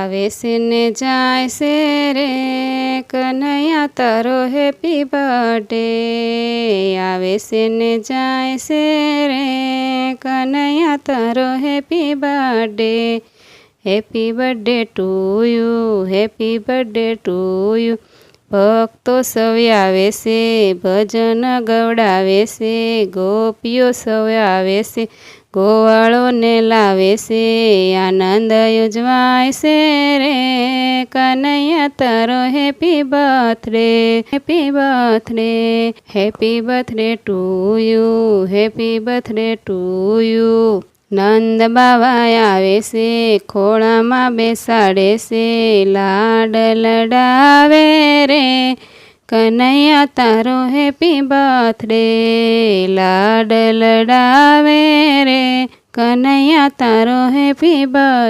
આવે છે ને જાય છે રે કનૈયા તારો હેપી બર્થડે આવે છે ને જાય છે રે કનૈયા તારો happy birthday happy birthday to you happy birthday to you ભક્તો સૌ આવે છે ભજન ગવડાવે છે ગોપીઓ સૌ આવે છે ગોવાળોને લાવે છે આનંદ ઉજવાય છે રે કનૈયા તારો happy birthday happy birthday happy birthday to you happy birthday to you Nand બાવા આવે છે ખોળામાં બેસાડે છે લાડ લડાવે રે કનૈયા તારો હેપી બર્થડે લાડ લડાવે રે કનૈયા તારો હેપી બર્થડે